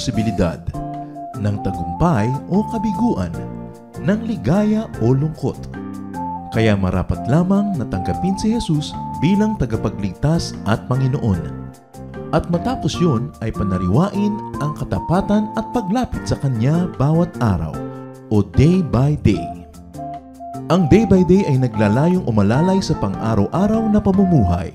posibilidad, ng tagumpay o kabiguan, ng ligaya o lungkot. Kaya marapat lamang na tanggapin si Jesus bilang tagapagligtas at Panginoon. At matapos yun ay panariwain ang katapatan at paglapit sa Kanya bawat araw o day by day. Ang day by day ay naglalayong umalalay sa pang-araw-araw na pamumuhay.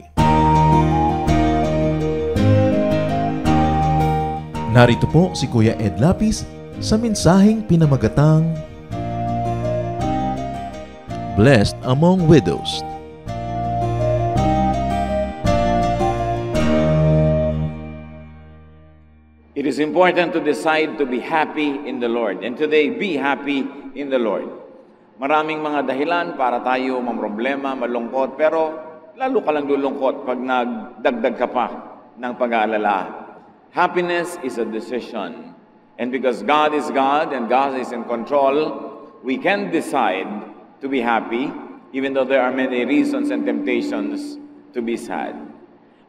Narito po si Kuya Ed Lapis sa mensaheng pinamagatang Blessed Among Widows. It is important to decide to be happy in the Lord. And today, be happy in the Lord. Maraming mga dahilan para tayo mamroblema, malungkot, pero lalo ka lang lulungkot pag nagdagdag ka pa ng pag-aalala. Happiness is a decision. And because God is God and God is in control, we can decide to be happy, even though there are many reasons and temptations to be sad.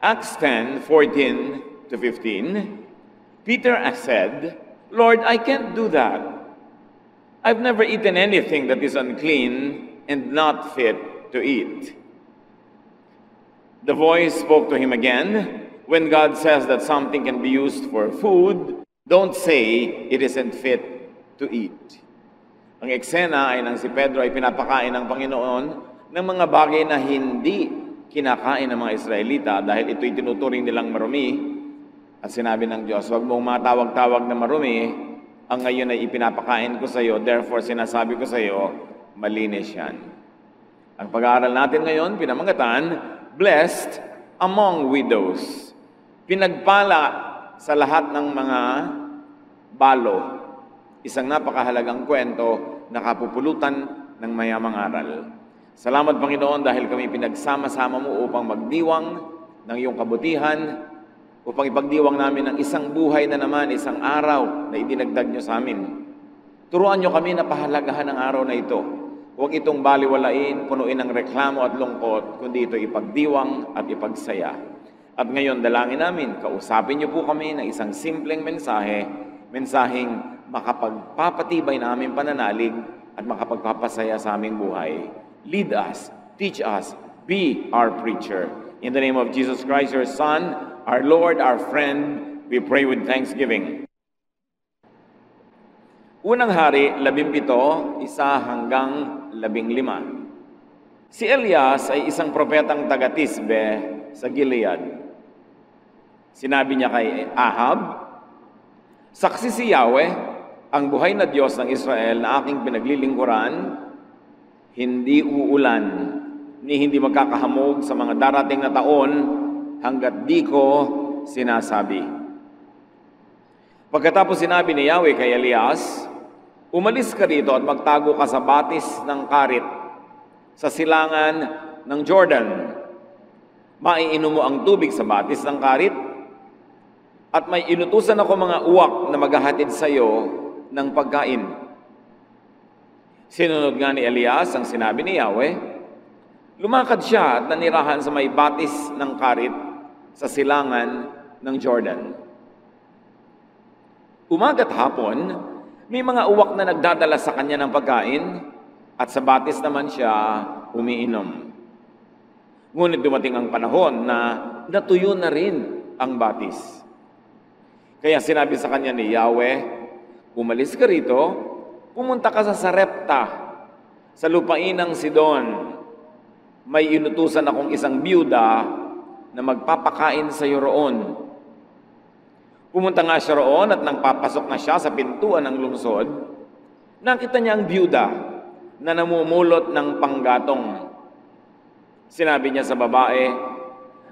Acts 10:14-15, Peter said, "Lord, I can't do that. I've never eaten anything that is unclean and not fit to eat." The voice spoke to him again. When God says that something can be used for food, don't say it isn't fit to eat. Ang eksena ay nang si Pedro ay pinapakain ng Panginoon ng mga bagay na hindi kinakain ng mga Israelita dahil ito'y tinuturing nilang marumi. At sinabi ng Diyos, huwag mong matawag-tawag na marumi, ang ngayon ay ipinapakain ko sa iyo, therefore sinasabi ko sa iyo, malinis yan. Ang pag-aaral natin ngayon, pinamangatan, Blessed Among Widows. Pinagpala sa lahat ng mga balo. Isang napakahalagang kwento na kapupulutan ng mayamang aral. Salamat Panginoon dahil kami pinagsama-sama mo upang magdiwang ng iyong kabutihan, upang ipagdiwang namin ang isang buhay na naman, isang araw na idinagdag nyo sa amin. Turuan nyo kami na pahalagahan ang araw na ito. Huwag itong baliwalain, punuin ng reklamo at lungkot, kundi ito ipagdiwang at ipagsaya. At ngayon, dalangin namin, kausapin nyo po kami ng isang simpleng mensahe, mensaheng makapagpapatibay na aming pananalig at makapagpapasaya sa aming buhay. Lead us, teach us, be our preacher. In the name of Jesus Christ, your Son, our Lord, our friend, we pray with thanksgiving. Unang Hari, 17, 1-15. Si Elias ay isang propetang taga-Tisbe sa Gilead. Sinabi niya kay Ahab, "Saksi si Yahweh, ang buhay na Diyos ng Israel na aking pinaglilingkuran, hindi uulan, ni hindi magkakahamog sa mga darating na taon, hanggat di ko sinasabi." Pagkatapos sinabi ni Yahweh kay Elias, "Umalis ka rito at magtago ka sa batis ng Karit, sa silangan ng Jordan. Maiinom mo ang tubig sa batis ng Karit, at may inutusan ako mga uwak na maghahatid sa iyo ng pagkain." Sinunod nga ni Elias ang sinabi ni Yahweh. Lumakad siya at nanirahan sa may batis ng Karit sa silangan ng Jordan. Umaga't hapon, may mga uwak na nagdadala sa kanya ng pagkain at sa batis naman siya umiinom. Ngunit dumating ang panahon na natuyo na rin ang batis. Kaya sinabi sa kanya ni Yahweh, "Umalis ka rito, pumunta ka sa Sarepta, sa lupain ng Sidon. May inutusan akong isang biyuda na magpapakain sa iyo roon." Pumunta nga siya roon at nang papasok na siya sa pintuan ng lungsod, nakita niya ang biyuda na namumulot ng panggatong. Sinabi niya sa babae,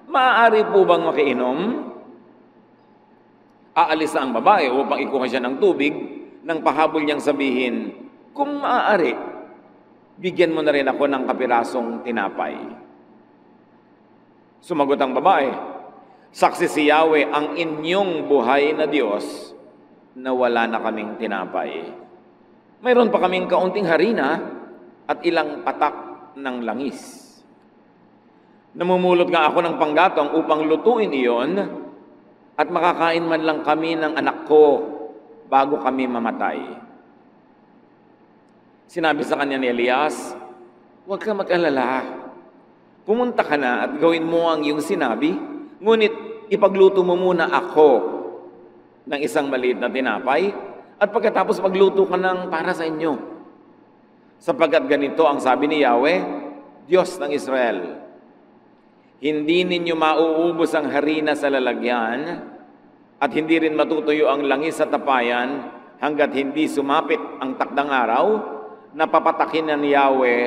"Maaari po bang makiinom?" Aalis na ang babae upang ikuha siya ng tubig, nang pahabol niyang sabihin, "Kung maaari, bigyan mo na rin ako ng kapirasong tinapay." Sumagot ang babae, "Saksi si Yahweh ang inyong buhay na Diyos na wala na kaming tinapay. Mayroon pa kaming kaunting harina at ilang patak ng langis. Namumulot nga ako ng panggatong upang lutuin iyon at makakain man lang kami ng anak ko bago kami mamatay. Sinabi sa kanya ni Elias, huwag ka mag-alala. Pumunta ka na at gawin mo ang iyong sinabi, ngunit ipagluto mo muna ako ng isang maliit na tinapay at pagkatapos magluto ka ng para sa inyo. Sapagkat ganito ang sabi ni Yahweh, Diyos ng Israel, hindi ninyo mauubos ang harina sa lalagyan at hindi rin matutuyo ang langis sa tapayan hanggat hindi sumapit ang takdang araw na papatakin ni Yahweh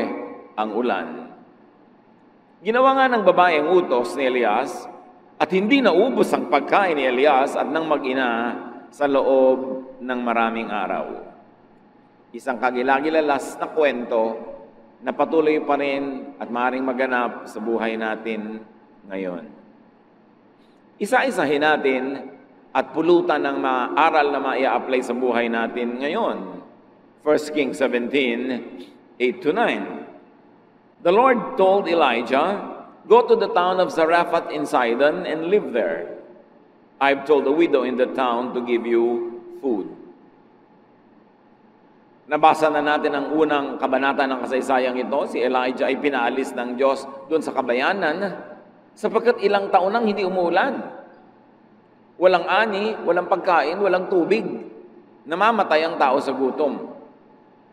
ang ulan. Ginawa nga ng babae ang utos ni Elias at hindi naubos ang pagkain ni Elias at ng mag-ina sa loob ng maraming araw. Isang kagilagilalas na kwento na patuloy pa rin at maaaring maganap sa buhay natin ngayon. Isa-isahin natin at pulutan ng aral na maia-apply sa buhay natin ngayon. 1 Kings 17, 8-9. The Lord told Elijah, go to the town of Zarephath in Sidon and live there. I've told the widow in the town to give you food. Nabasa na natin ang unang kabanata ng kasaysayang ito. Si Elijah ay pinaalis ng Diyos doon sa kabayanan sapagkat ilang taon nang hindi umuulan. Walang ani, walang pagkain, walang tubig. Namamatay ang tao sa gutom.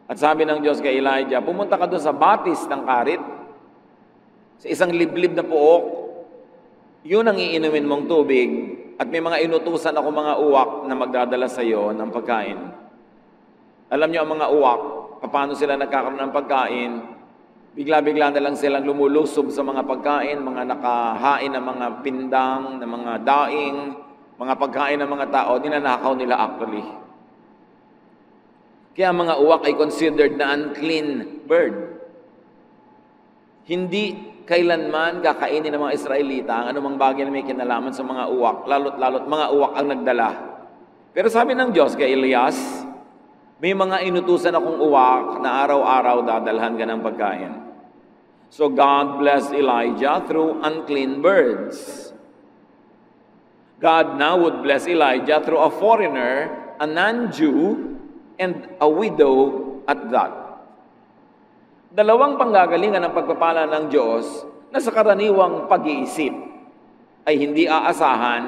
At sabi ng Diyos kay Elijah, pumunta ka doon sa batis ng karit, sa isang liblib na puok, yun ang iinumin mong tubig, at may mga inutusan ako mga uwak na magdadala sa iyo ng pagkain. Alam niyo ang mga uwak, paano sila nagkakaroon ng pagkain? Bigla-bigla na lang silang lumulusob sa mga pagkain, mga nakahain ng mga pindang, ng mga daing, mga pagkain ng mga tao, ninanakaw nila actually. Kaya ang mga uwak ay considered na unclean bird. Hindi kailanman kakainin ng mga Israelita ang anumang bagay na may kinalaman sa mga uwak, lalo't mga uwak ang nagdala. Pero sabi ng Diyos kay Elias, may mga inutusan akong uwak na araw-araw dadalhan ka ng pagkain. So God blessed Elijah through unclean birds. God now would bless Elijah through a foreigner, a non-Jew, and a widow at that. Dalawang panggagalingan ng pagpapala ng Diyos na sa karaniwang pag-iisip ay hindi aasahan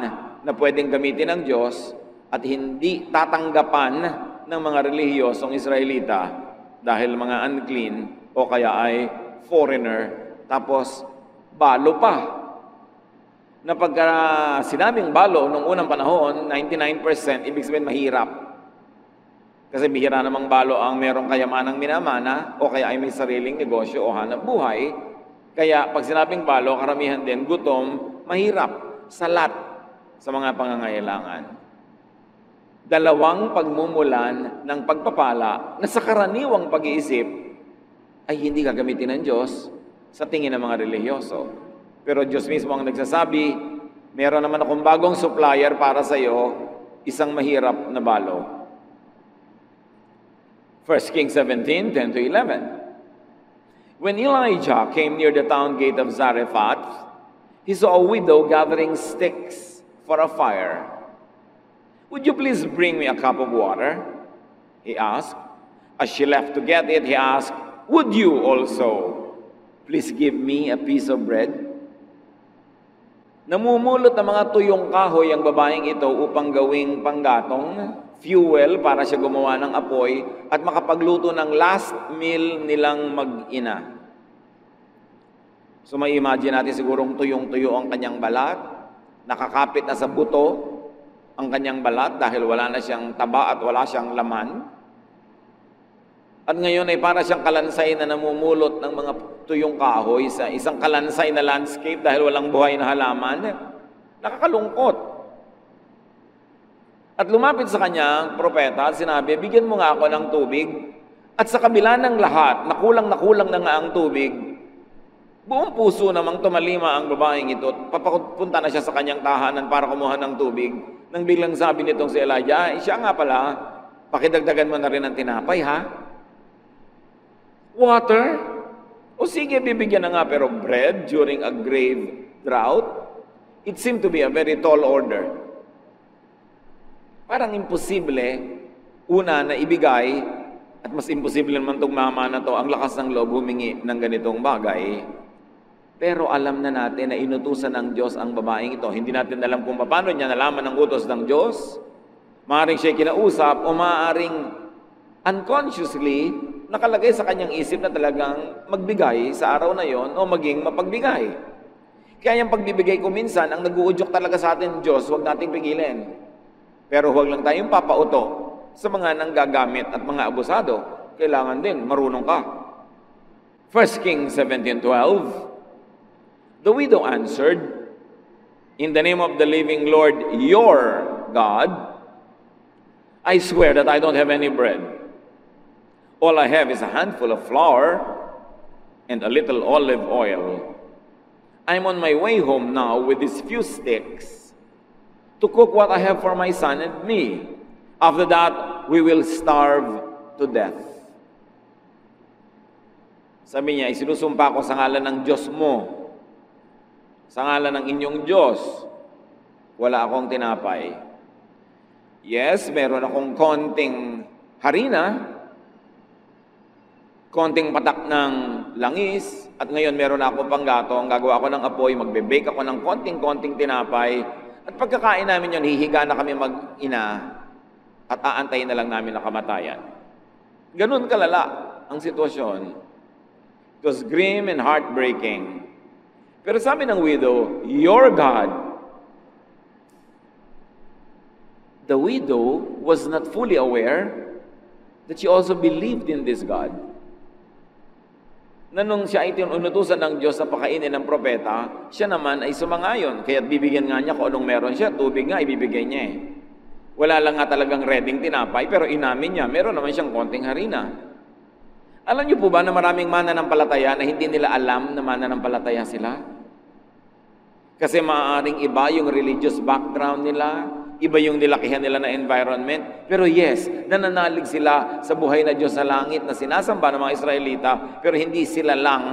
na pwedeng gamitin ng Diyos at hindi tatanggapan ng mga relihiyosong Israelita dahil mga unclean o kaya ay foreigner, tapos balo pa. Na pagka sinabing balo nung unang panahon, 99%, ibig sabihin mahirap. Kasi bihira namang balo ang merong kayamanang minamana o kaya ay may sariling negosyo o hanap buhay. Kaya pag sinabing balo, karamihan din gutom, mahirap, salat sa mga pangangailangan. Dalawang pagmumulan ng pagpapala na sa karaniwang pag-iisip ay hindi gagamitin ng Diyos sa tingin ng mga relihiyoso. Pero Diyos mismo ang nagsasabi, meron naman akong bagong supplier para sa iyo, isang mahirap na balo. 1 Kings 17, 10-11. When Elijah came near the town gate of Zarephath, he saw a widow gathering sticks for a fire. Would you please bring me a cup of water? He asked. As she left to get it, he asked, would you also please give me a piece of bread? Namumulot ng mga tuyong kahoy ang babaeng ito upang gawing panggatong, fuel para siya gumawa ng apoy at makapagluto ng last meal nilang mag-ina. So may imagine natin sigurong tuyong-tuyo ang kanyang balat, nakakapit na sa buto ang kanyang balat dahil wala na siyang taba at wala siyang laman. At ngayon ay para siyang kalansay na namumulot ng mga tuyong kahoy sa isang kalansay na landscape dahil walang buhay na halaman. Nakakalungkot. At lumapit sa kanya ang propeta at sinabi, bigyan mo nga ako ng tubig. At sa kabila ng lahat, nakulang na nga ang tubig, buong puso namang tumalima ang babaeng ito. Papapunta na siya sa kanyang tahanan para kumuha ng tubig. Nang biglang sabi nitong si Elijah, siya nga pala, pakidagdagan mo na rin ng tinapay, ha? Water? O sige, bibigyan na nga, pero bread during a grave drought? It seemed to be a very tall order. Parang imposible una na ibigay, at mas imposible naman itong mama na to, ang lakas ng loob humingi ng ganitong bagay. Pero alam na natin na inutusan ng Diyos ang babaeng ito. Hindi natin alam kung paano niya nalaman ang utos ng Diyos. Maaaring siya kinausap o maaaring unconsciously nakalagay sa kanyang isip na talagang magbigay sa araw na yon o maging mapagbigay. Kaya yung pagbibigay ko minsan, ang nag-uudyok talaga sa atin Diyos, huwag nating pigilin. Pero huwag lang tayong papauto sa mga nanggagamit at mga abusado. Kailangan din, marunong ka. 1 Kings 17:12, the widow answered, "In the name of the living Lord, your God, I swear that I don't have any bread. All I have is a handful of flour and a little olive oil. I'm on my way home now with these few sticks to cook what I have for my son and me. After that, we will starve to death." Sabi niya, isinusumpa ko sa ngalan ng Diyos mo, sa ngalan ng inyong Diyos, wala akong tinapay. Yes, meron akong konting harina, konting patak ng langis, at ngayon meron ako pang gatong, gagawa ako ng apoy, magbe-bake ako ng konting-konting tinapay, at pagkakain namin yun, hihiga na kami mag-ina, at aantayin na lang namin na kamatayan. Ganun kalala ang sitwasyon. It was grim and heartbreaking. Pero sabi ng widow, your God. The widow was not fully aware that she also believed in this God. Na nung siya ay tinutusan ng Diyos na pakainin ng propeta, siya naman ay sumangayon. Kaya't bibigyan nga niya kung anong meron siya, tubig nga ibibigay niya eh. Wala lang nga talagang reading tinapay, pero inamin niya, meron naman siyang konting harina. Alam niyo po ba na maraming mananampalataya na hindi nila alam na mananampalataya sila? Kasi maaaring iba yung religious background nila, iba yung nilakihan nila na environment. Pero yes, nananalig sila sa buhay na Diyos sa langit na sinasamba ng mga Israelita, pero hindi sila lang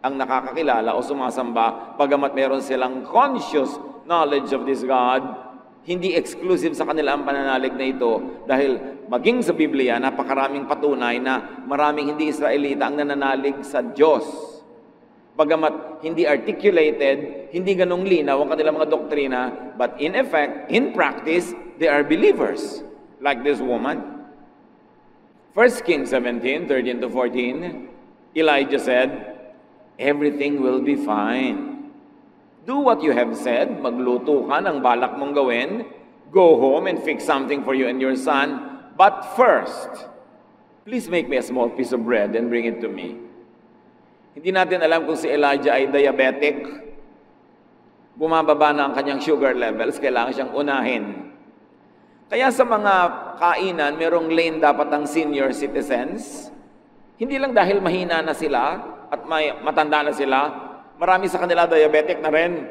ang nakakakilala o sumasamba, bagamat meron silang conscious knowledge of this God. Hindi exclusive sa kanila ang pananalig na ito dahil maging sa Biblia, napakaraming patunay na maraming hindi Israelita ang nananalig sa Diyos. Bagamat hindi articulated, hindi ganong linaw ang kanilang mga doktrina, but in effect, in practice, they are believers, like this woman. 1 Kings 17:13-14, Elijah said, "Everything will be fine. Do what you have said, magluto ka ng balak mong gawin, go home and fix something for you and your son, but first, please make me a small piece of bread and bring it to me." Hindi natin alam kung si Elijah ay diabetic, bumababa na ang kanyang sugar levels, kailangan siyang unahin. Kaya sa mga kainan, merong lane dapat ang senior citizens, hindi lang dahil mahina na sila at matanda na sila, marami sa kanila diabetic na rin.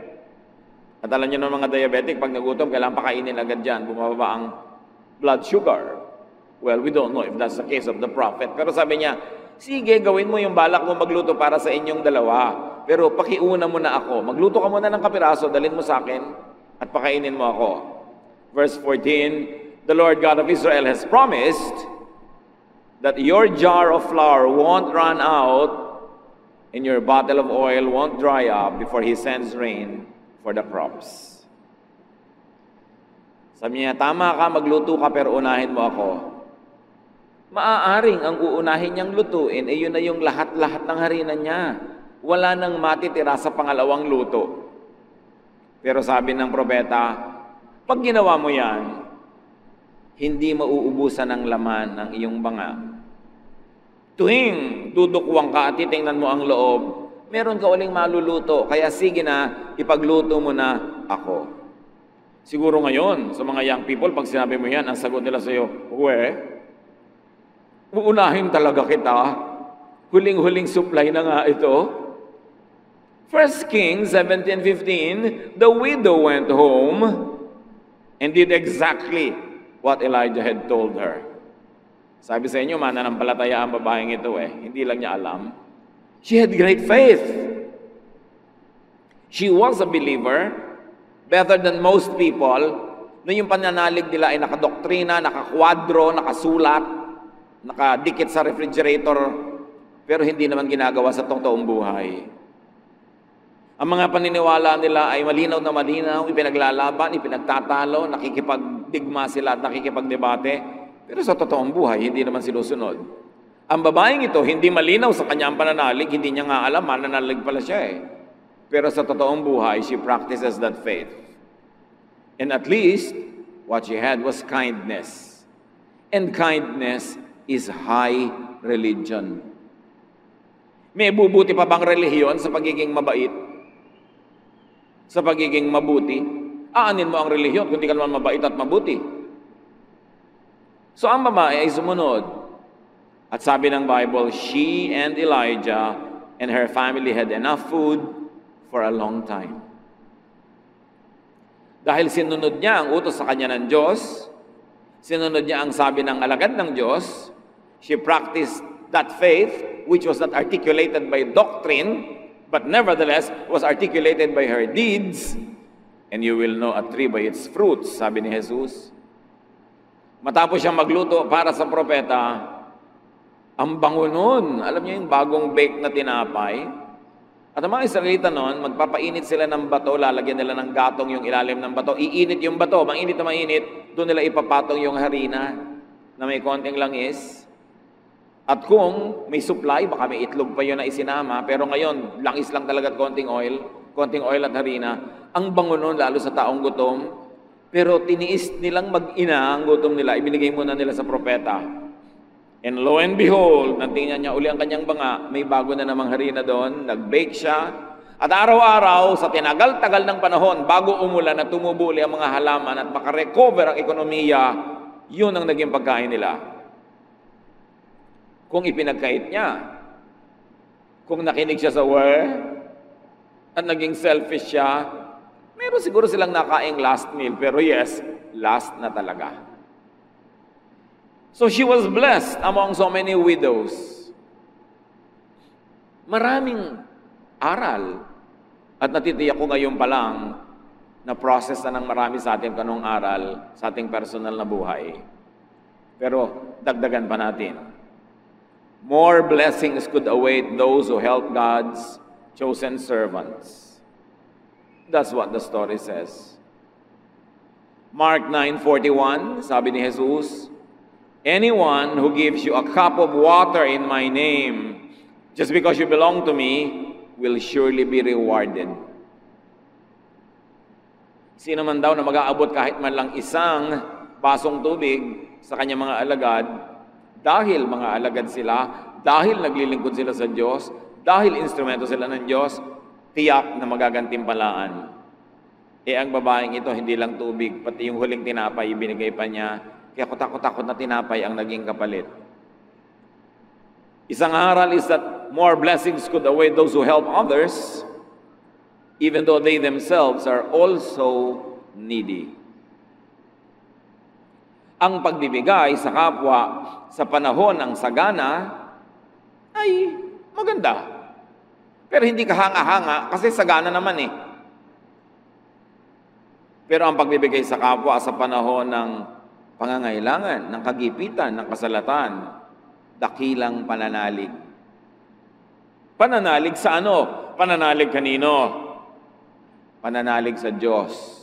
At alam nyo ng mga diabetic, pag nagutom, kailangan pakainin agad dyan. Bumababa ang blood sugar. Well, we don't know if that's the case of the prophet. Pero sabi niya, sige, gawin mo yung balak mo magluto para sa inyong dalawa. Pero pakiuna mo na ako. Magluto ka muna ng kapiraso, dalhin mo sa akin, at pakainin mo ako. Verse 14, the Lord God of Israel has promised that your jar of flour won't run out and your bottle of oil won't dry up before He sends rain for the crops. Sabi niya, tama ka, magluto ka, pero unahin mo ako. Maaaring ang uunahin niyang lutuin, yun na yung lahat-lahat ng harina niya. Wala nang matitira sa pangalawang luto. Pero sabi ng propeta, pag ginawa mo yan, hindi mauubusan ng laman ng iyong banga. Tuwing dudukwang ka at titingnan mo ang loob, meron ka uling maluluto, kaya sige na, ipagluto mo na ako. Siguro ngayon, sa mga young people, pag sinabi mo yan, ang sagot nila sa iyo, uunahin talaga kita. Huling-huling supply na nga ito. 1 Kings 17:15, the widow went home and did exactly what Elijah had told her. Sabi sa inyo, mananampalataya ang babaeng ito Hindi lang niya alam. She had great faith. She was a believer, better than most people, na yung pananalig nila ay nakadoktrina, nakakwadro, nakasulat, nakadikit sa refrigerator, pero hindi naman ginagawa sa totoong buhay. Ang mga paniniwala nila ay malinaw na malinaw, ipinaglalaban, ipinagtatalo, nakikipagdigma sila at nakikipagdebate, pero sa totoong buhay, hindi naman sinusunod. Ang babaeng ito, hindi malinaw sa kanyang pananalig, hindi niya nga alam, mananalig pala siya eh. Pero sa totoong buhay, she practices that faith. And at least, what she had was kindness. And kindness is high religion. May bubuti pa bang relihiyon sa pagiging mabait? Sa pagiging mabuti? Aanin mo ang relihiyon kung di ka naman mabait at mabuti. So ang babae ay sumunod. At sabi ng Bible, she and Elijah and her family had enough food for a long time. Dahil sinunod niya ang utos sa kanya ng Diyos, sinunod niya ang sabi ng alagad ng Diyos, she practiced that faith which was not articulated by doctrine, but nevertheless was articulated by her deeds, and you will know a tree by its fruits, sabi ni Jesus. Matapos siyang magluto para sa propeta, ang bango nun, alam niyo yung bagong bake na tinapay, at ang mga Israelita noon, magpapainit sila ng bato, lalagyan nila ng gatong yung ilalim ng bato, iinit yung bato, mainit na mainit, doon nila ipapatong yung harina na may konting langis. At kung may supply, baka may itlog pa yun na isinama, pero ngayon, langis lang talaga at konting oil at harina. Ang bango nun, lalo sa taong gutom, pero tiniis nilang mag-ina ang gutom nila, ibinigay muna nila sa propeta. And lo and behold, natingnan niya uli ang kanyang banga, may bago na namang harina doon, nag-bake siya, at araw-araw, sa tinagal-tagal ng panahon, bago umulan at tumubuli ang mga halaman at makarecover ang ekonomiya, yun ang naging pagkain nila. Kung ipinagkait niya, kung nakinig siya sa word, at naging selfish siya, meron siguro silang nakaing last meal, pero yes, last na talaga. So she was blessed among so many widows. Maraming aral, at natitiyak ko ngayon pa lang na process na ng marami sa atin kanong aral sa ating personal na buhay. Pero dagdagan pa natin. More blessings could await those who help God's chosen servants. That's what the story says. Mark 9:41, sabi ni Jesus, anyone who gives you a cup of water in my name, just because you belong to me, will surely be rewarded. Sino man daw na mag-aabot kahit man lang isang basong tubig sa kanyang mga alagad, dahil mga alagad sila, dahil naglilingkod sila sa Diyos, dahil instrumento sila ng Diyos, tiyak na magagantimpalaan. Ang babaeng ito, hindi lang tubig, pati yung huling tinapay, ibinigay pa niya. Kaya kutakot-takot na tinapay ang naging kapalit. Isang aral is that more blessings could await those who help others, even though they themselves are also needy. Ang pagbibigay sa kapwa sa panahon ng sagana ay maganda. Pero hindi ka hanga-hanga kasi sagana naman eh. Pero ang pagbibigay sa kapwa sa panahon ng pangangailangan, ng kagipitan, ng kasalatan, dakilang pananalig. Pananalig sa ano? Pananalig kanino? Pananalig sa Diyos.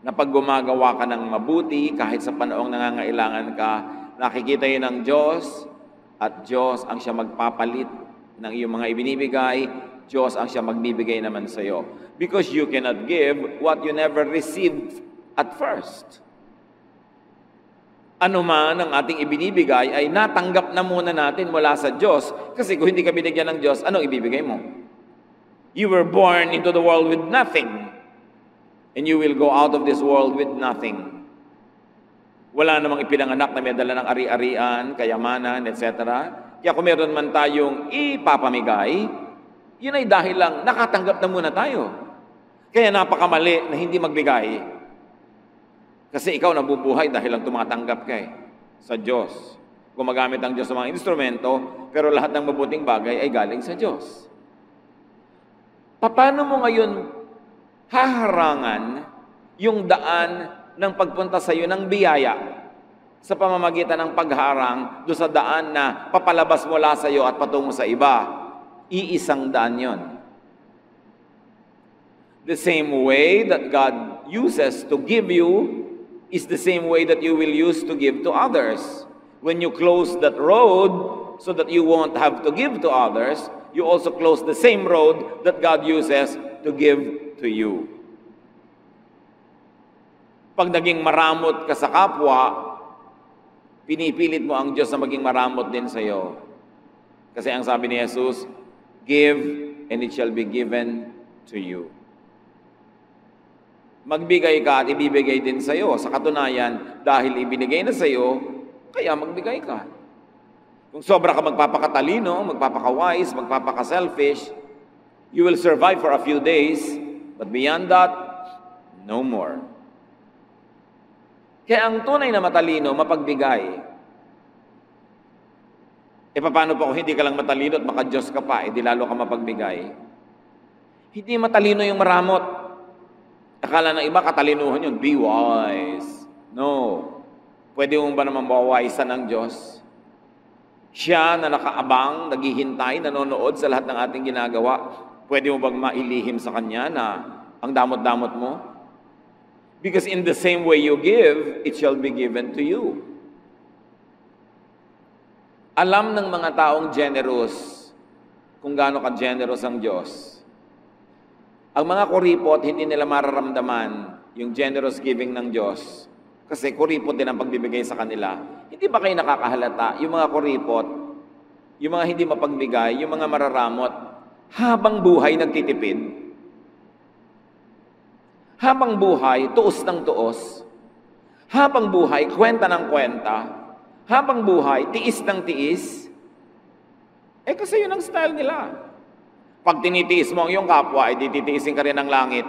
Na pag gumagawa ka ng mabuti, kahit sa panoong nangangailangan ka, nakikita yun ng Diyos, at Diyos ang siya magpapalit ng iyong mga ibinibigay, Diyos ang siya magbibigay naman sa iyo. Because you cannot give what you never received at first. Ano man ang ating ibinibigay ay natanggap na muna natin mula sa Diyos. Kasi kung hindi ka binigyan ng Diyos, anong ibibigay mo? You were born into the world with nothing. And you will go out of this world with nothing. Wala namang ipinanganak na may dala ng ari-arian, kayamanan, etc. Kaya kung meron man tayong ipapamigay, yun ay dahil lang nakatanggap na muna tayo. Kaya napakamali na hindi magbigay. Kasi ikaw nabubuhay dahil lang tumatanggap ka sa Diyos. Gumagamit ang Diyos sa mga instrumento, pero lahat ng mabuting bagay ay galing sa Diyos. Paano mo ngayon haharangan yung daan ng pagpunta sa iyo ng biyaya sa pamamagitan ng pagharang do sa daan na papalabas mula sa iyo at patungo sa iba. Iisang daan yon. The same way that God uses to give you is the same way that you will use to give to others. When you close that road so that you won't have to give to others, you also close the same road that God uses to give to you. Pag naging maramot ka sa kapwa, pinipilit mo ang Diyos na maging maramot din sa iyo. Kasi ang sabi ni Jesus, give and it shall be given to you. Magbigay ka at ibibigay din sa iyo. Sa katunayan, dahil ibinigay na sa iyo, kaya magbigay ka. Kung sobra ka magpapakatalino, magpapaka-wise, magpapaka-selfish, you will survive for a few days, but beyond that, no more. Kaya ang tunay na matalino, mapagbigay. E paano pa kung hindi ka lang matalino at maka-Diyos ka pa, di lalo ka mapagbigay? Hindi matalino yung maramot. Akala ng iba, katalinuhan yun, be wise. No. Pwede mo ba naman mawawisan ng Diyos? Siya na nakaabang, naghihintay, nanonood sa lahat ng ating ginagawa, pwede mo bang mailihim sa Kanya na ang damot-damot mo? Because in the same way you give, it shall be given to you. Alam ng mga taong generous kung gaano ka-generous ang Diyos. Ang mga kuripot, hindi nila mararamdaman yung generous giving ng Diyos. Kasi kuripot din ang pagbibigay sa kanila. Hindi ba kayo nakakahalata? Yung mga kuripot, yung mga hindi mapagbigay, yung mga mararamot, habang buhay nagtitipid. Habang buhay, tuos ng tuos. Habang buhay, kwenta ng kwenta. Habang buhay, tiis ng tiis. Kasi yun ang style nila. Pag tinitiis mo ang iyong kapwa, titiisin ka rin ng langit.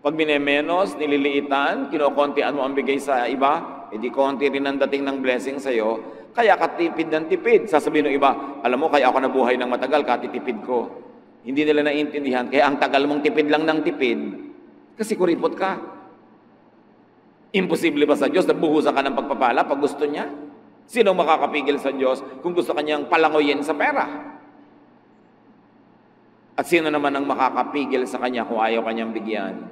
Pag binemenos, nililiitan, kinokontian mo ang bigay sa iba, di konti rin ang dating ng blessing sa iyo, kaya katipid ng tipid. Sasabihin ng iba, alam mo, kaya ako nabuhay ng matagal, katitipid ko. Hindi nila naiintindihan, kaya ang tagal mong tipid lang ng tipid, kasi kuripot ka. Imposible ba sa Diyos na buhusan ka ng pagpapala pag gusto niya? Sino makakapigil sa Diyos kung gusto kanyang palangoyin sa pera? At sino naman ang makakapigil sa Kanya kung ayaw Kanyang bigyan?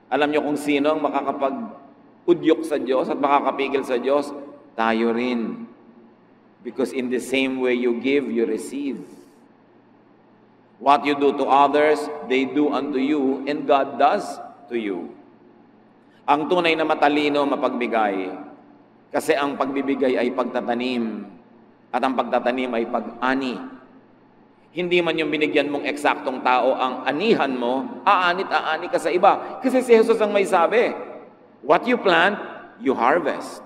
Alam niyo kung sino ang makakapag-udyok sa Diyos at makakapigil sa Diyos? Tayo rin. Because in the same way you give, you receive. What you do to others, they do unto you, and God does to you. Ang tunay na matalino, mapagbigay. Kasi ang pagbibigay ay pagtatanim, at ang pagtatanim ay pag-ani. Hindi man yung binigyan mong eksaktong tao ang anihan mo, aanit-aani ka sa iba. Kasi si Jesus ang may sabi, what you plant, you harvest.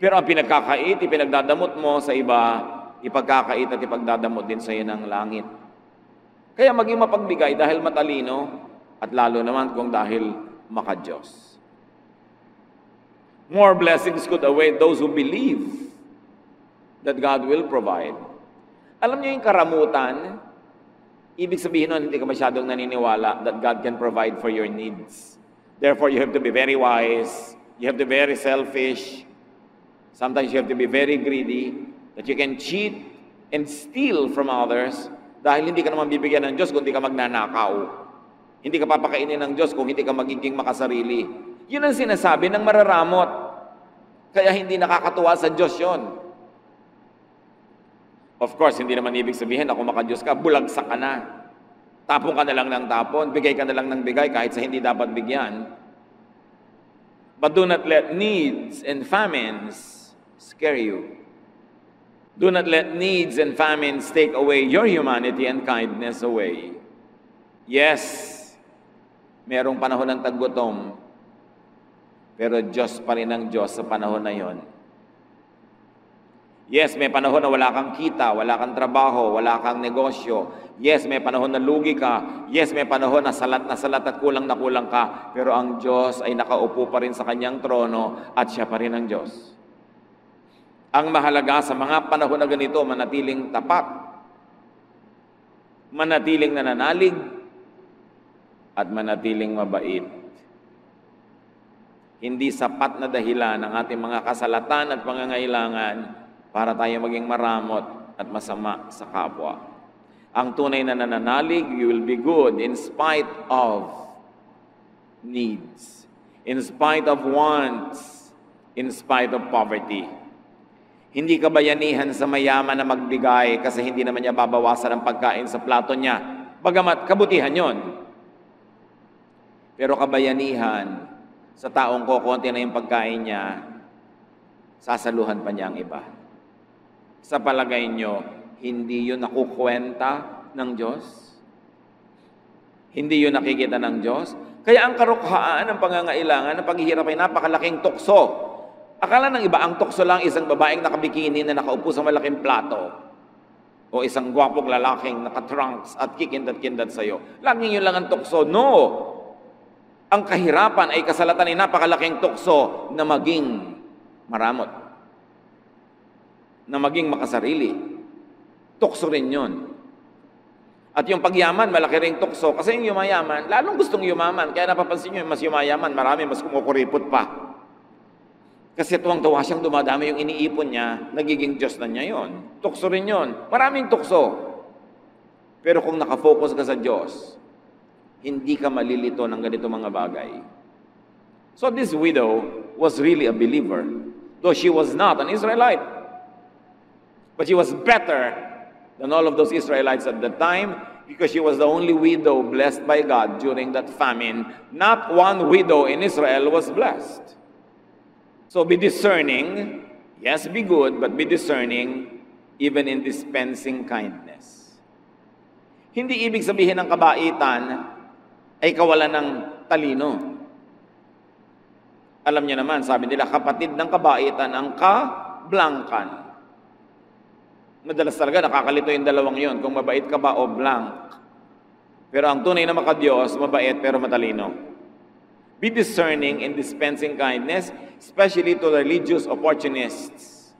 Pero ang pinagkakait, ipinagdadamot mo sa iba, ipagkakait at ipagdadamot din sa iyo ng langit. Kaya maging mapagbigay dahil matalino, at lalo naman kung dahil maka-Diyos. More blessings could await those who believe that God will provide. Alam niyo yung karamutan, ibig sabihin nun, hindi ka masyadong naniniwala that God can provide for your needs. Therefore, you have to be very wise, you have to be very selfish, sometimes you have to be very greedy, that you can cheat and steal from others dahil hindi ka naman bibigyan ng Diyos kung hindi ka magnanakaw. Hindi ka papakainin ng Diyos kung hindi ka magiging makasarili. Yun ang sinasabi ng mararamot. Kaya hindi nakakatuwa sa Diyos yun. Of course, hindi naman ibig sabihin na kung maka-Diyos ka, bulagsak ka na. Tapon ka na lang ng tapon, bigay ka na lang ng bigay kahit sa hindi dapat bigyan. But do not let needs and famines scare you. Do not let needs and famines take away your humanity and kindness away. Yes, merong panahon ng taggutom, pero Diyos pa rin ang Diyos sa panahon na yon. Yes, may panahon na wala kang kita, wala kang trabaho, wala kang negosyo. Yes, may panahon na lugi ka. Yes, may panahon na salat at kulang na kulang ka. Pero ang Diyos ay nakaupo pa rin sa kanyang trono at siya pa rin ang Diyos. Ang mahalaga sa mga panahon na ganito, manatiling tapat, manatiling nananalig, at manatiling mabait. Hindi sapat na dahilan ng ating mga kasalatan at pangangailangan para tayo maging maramot at masama sa kapwa. Ang tunay na nananalig, you will be good in spite of needs, in spite of wants, in spite of poverty. Hindi ka bayanihan sa mayaman na magbigay kasi hindi naman niya babawasan ang pagkain sa plato niya. Bagamat kabutihan yon. Pero kabayanihan sa taong kokonti na yung pagkain niya, sasaluhan pa niya ang iba. Sa palagay nyo, hindi yun nakukwenta ng Diyos? Hindi yun nakikita ng Diyos? Kaya ang karukhaan ng pangangailangan ng paghihirap ay napakalaking tukso. Akala ng iba, ang tukso lang isang babaeng nakabikini na nakaupo sa malaking plato o isang gwapong lalaking nakatrunks at kikindat-kindat sa'yo. Laging yun lang ang tukso. No! Ang kahirapan ay kasalatan ay napakalaking tukso na maging maramot, na maging makasarili. Tukso rin yun. At yung pagyaman, malaki ring tukso. Kasi yung yumayaman, lalong gustong yumaman. Kaya napapansin nyo, mas yumayaman, marami, mas kumukuripot pa. Kasi tuwang-tuwa siyang dumadami yung iniipon niya, nagiging Diyos na niya yon. Tukso rin yon. Maraming tukso. Pero kung nakafocus ka sa Diyos, hindi ka malilito ng ganito mga bagay. So this widow was really a believer, though she was not an Israelite. But she was better than all of those Israelites at the time because she was the only widow blessed by God during that famine. Not one widow in Israel was blessed. So be discerning. Yes, be good, but be discerning even in dispensing kindness. Hindi ibig sabihin ng kabaitan ay kawalan ng talino. Alam niyo naman, sabi nila, kapatid ng kabaitan ang kablangkan. Madalas talaga nakakalito yung dalawang yon, kung mabait ka ba o blank. Pero ang tunay na makadiyos, mabait pero matalino. Be discerning in dispensing kindness, especially to religious opportunists.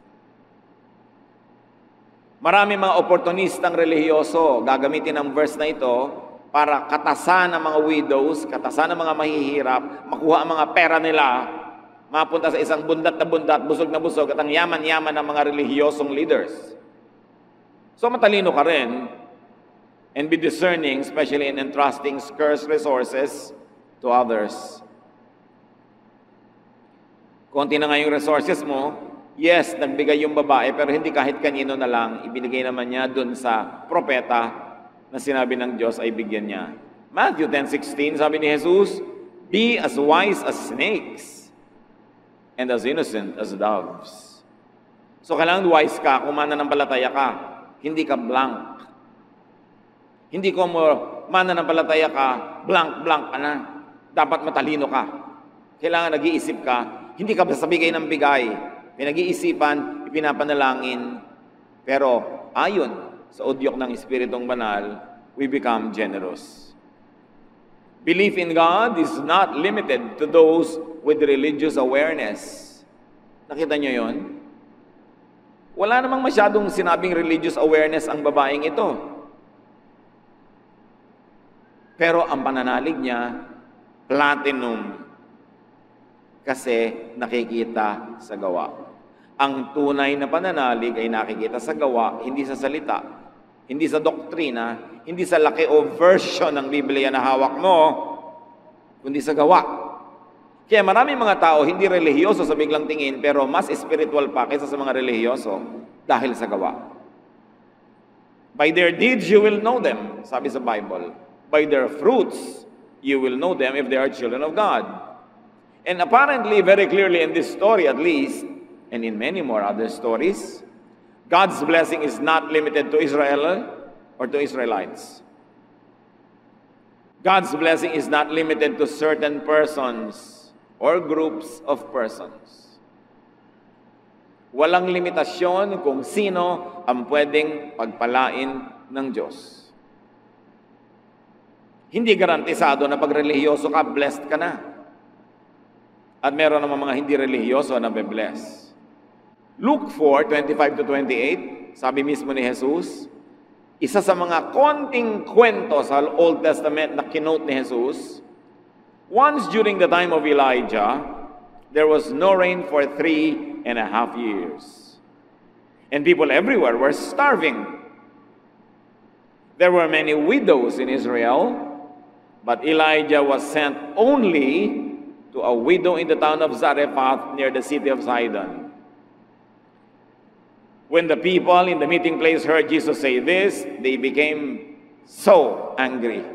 Marami mga oportunistang relihiyoso, gagamitin ang verse na ito para katasan ng mga widows, katasan ng mga mahihirap, makuha ang mga pera nila, mapunta sa isang bundat na bundat, busog na busog, at ang yaman-yaman ng mga relihiyosong leaders. So matalino ka rin, and be discerning, especially in entrusting scarce resources to others. Konti na nga yung resources mo, yes, nagbigay yung babae, pero hindi kahit kanino na lang, ibinigay naman niya dun sa propeta, na sinabi ng Diyos ay bigyan niya. Matthew 10:16, sabi ni Jesus, be as wise as snakes and as innocent as doves. So kailangan wise ka kung mananampalataya ka. Hindi ka blank. Hindi kung mananampalataya ka, blank ka na. Dapat matalino ka. Kailangan nag-iisip ka. Hindi ka basta bigay ng bigay. Pinag-iisipan, ipinapanalangin. Pero ayon sa udyok ng Espiritong Banal, we become generous. Belief in God is not limited to those with religious awareness. Nakita niyo yon? Wala namang masyadong sinabing religious awareness ang babaeng ito. Pero ang pananalig niya, platinum. Kasi nakikita sa gawa. Ang tunay na pananalig ay nakikita sa gawa, hindi sa salita. Hindi sa doktrina, hindi sa laki o version ng Biblia na hawak mo, kundi sa gawa. Kaya maraming mga tao hindi relihiyoso sa biglang tingin, pero mas spiritual pa kaysa sa mga relihiyoso dahil sa gawa. By their deeds you will know them, sabi sa Bible. By their fruits you will know them if they are children of God. And apparently, very clearly in this story at least, and in many more other stories, God's blessing is not limited to Israel or to Israelites. God's blessing is not limited to certain persons or groups of persons. Walang limitasyon kung sino ang pwedeng pagpalain ng Diyos. Hindi garantisado na pag relihiyoso ka, blessed ka na. At meron naman mga hindi relihiyoso na be-bless. Luke 4:25-28, sabi mismo ni Jesus, Isa sa mga konting kwento sa Old Testament na kinote ni Jesus, once during the time of Elijah, there was no rain for 3.5 years. And people everywhere were starving. There were many widows in Israel, but Elijah was sent only to a widow in the town of Zarephath near the city of Sidon. When the people in the meeting place heard Jesus say this, they became so angry.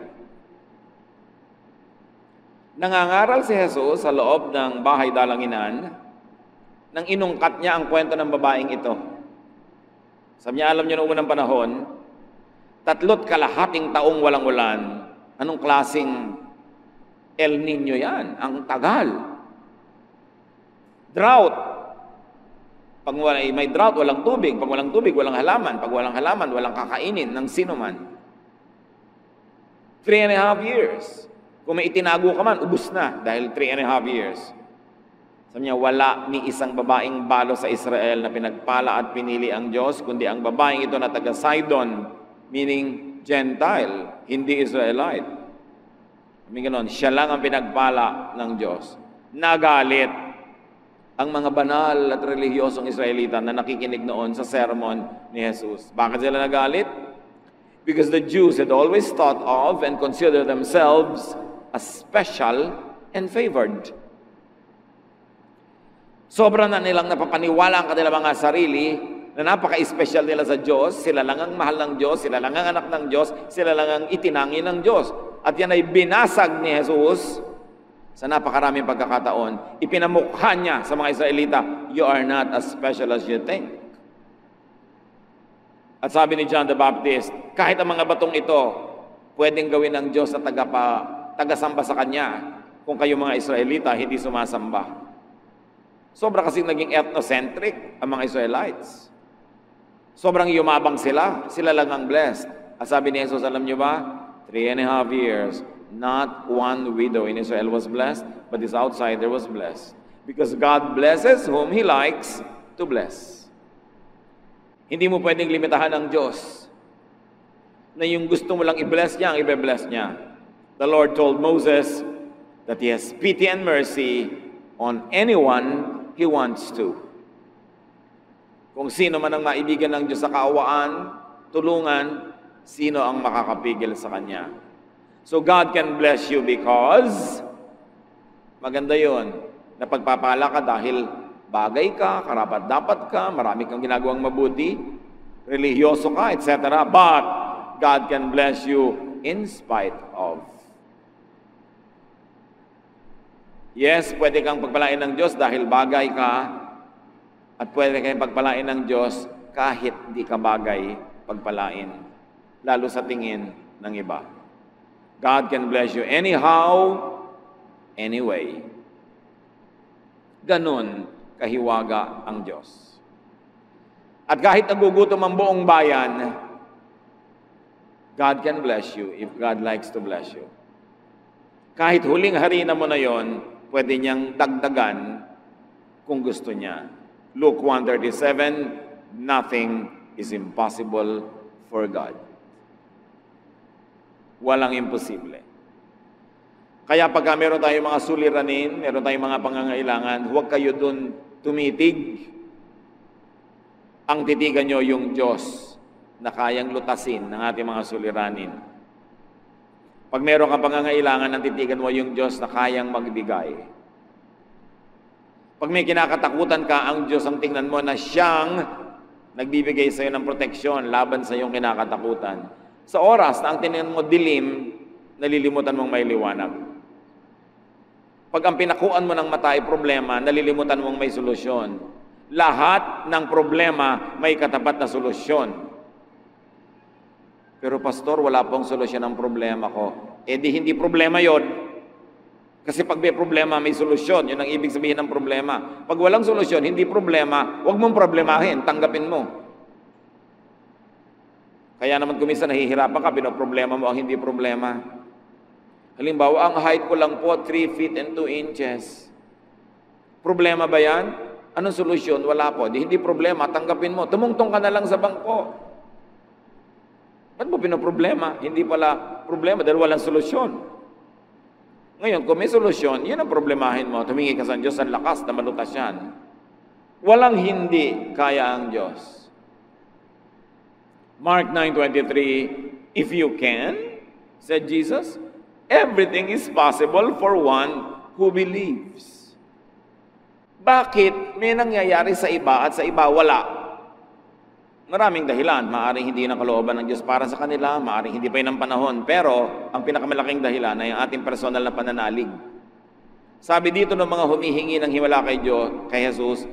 Nangangaral si Jesus sa loob ng bahay dalanginan nang inungkat niya ang kwento ng babaeng ito. Sabi niya, alam niyo noong unang panahon, 3 kalahating taong walang ulan. Anong klaseng El Nino yan? Ang tagal. Drought. Pag may drought, walang tubig. Pag walang tubig, walang halaman. Pag walang halaman, walang kakainin ng sino man. 3.5 years. Kung may itinago ka man, ubus na dahil 3.5 years. Sabi niya, wala ni isang babaeng balo sa Israel na pinagpala at pinili ang Diyos, kundi ang babaeng ito na taga Sidon, meaning Gentile, hindi Israelite. Sabi ganon, siya lang ang pinagpala ng Diyos. Nagalit ang mga banal at relihiyosong Israelita na nakikinig noon sa sermon ni Jesus. Bakit sila nagalit? Because the Jews had always thought of and considered themselves as special and favored. Sobra na nilang napapaniwala ang kanilang mga sarili na napaka-special nila sa Diyos. Sila lang ang mahal ng Diyos, sila lang ang anak ng Diyos, sila lang ang itinangi ng Diyos. At yan ay binasag ni Jesus sa napakaraming pagkakataon. Ipinamukha niya sa mga Israelita, you are not as special as you think. At sabi ni John the Baptist, kahit ang mga batong ito, pwedeng gawin ng Diyos na tagasamba sa Kanya kung kayo mga Israelita hindi sumasamba. Sobra kasing naging ethnocentric ang mga Israelites. Sobrang yumabang sila. Sila lang ang blessed. At sabi ni Jesus, alam niyo ba? 3.5 years, not one widow in Israel was blessed, but this outsider was blessed. Because God blesses whom He likes to bless. Hindi mo pwedeng limitahan ng Diyos na yung gusto mo lang i-bless niya, ang i-bless niya. The Lord told Moses that He has pity and mercy on anyone He wants to. Kung sino man ang maibigan ng Diyos sa kaawaan, tulungan, sino ang makakapigil sa Kanya. So God can bless you because maganda yun. Napagpapala ka dahil bagay ka, karapat-dapat ka, marami kang ginagawang mabuti, religyoso ka, etc. But God can bless you in spite of. Yes, pwede kang pagpalain ng Diyos dahil bagay ka, at pwede kang pagpalain ng Diyos kahit di ka bagay pagpalain, lalo sa tingin ng iba. God can bless you anyhow, anyway. Ganon kahiwaga ang Diyos. At kahit nagugutom ang buong bayan, God can bless you if God likes to bless you. Kahit huling harina mo na yon, pwede niyang dagdagan kung gusto niya. Luke 1:37, nothing is impossible for God. Walang imposible. Kaya pagka meron tayong mga suliranin, meron tayong mga pangangailangan, huwag kayo dun tumitig. Ang titigan nyo yung Diyos na kayang lutasin ng ating mga suliranin. Pag meron kang pangangailangan, ang titigan mo yung Diyos na kayang magbigay. Pag may kinakatakutan ka, ang Diyos ang tingnan mo na siyang nagbibigay sa iyo ng proteksyon laban sa iyong kinakatakutan. Sa oras na ang tingnan mo dilim, nalilimutan mong may liwanag. Pag ang pinakuan mo ng mata ay problema, nalilimutan mong may solusyon. Lahat ng problema may katapat na solusyon. Pero pastor, wala pong solusyon ang problema ko. Eh di hindi problema yon. Kasi pag may problema, may solusyon. Yun ang ibig sabihin ng problema. Pag walang solusyon, hindi problema, huwag mong problemahin, tanggapin mo. Kaya naman kung minsan nahihirapan ka, pinoproblema mo ang hindi problema. Halimbawa, ang height ko lang po, 3 feet and 2 inches. Problema ba yan? Anong solusyon? Wala po. Di hindi problema, tanggapin mo. Tumungtong ka na lang sa bangko. Ba't mo pinoproblema? Hindi pala problema dahil walang solusyon. Ngayon, kung may solusyon, yan ang problemahin mo. Tumingi ka sa Diyos ang lakas na malutas yan. Walang hindi kaya ang Diyos. Mark 9:23, if you can, said Jesus, everything is possible for one who believes. Bakit may nangyayari sa iba at sa iba wala? Maraming dahilan. Maaring hindi na kalooban ng Diyos para sa kanila, maaring hindi pa yun ang panahon. Pero, ang pinakamalaking dahilan ay ang ating personal na pananalig. Sabi dito ng mga humihingi ng himala kay Diyos, kay Jesus,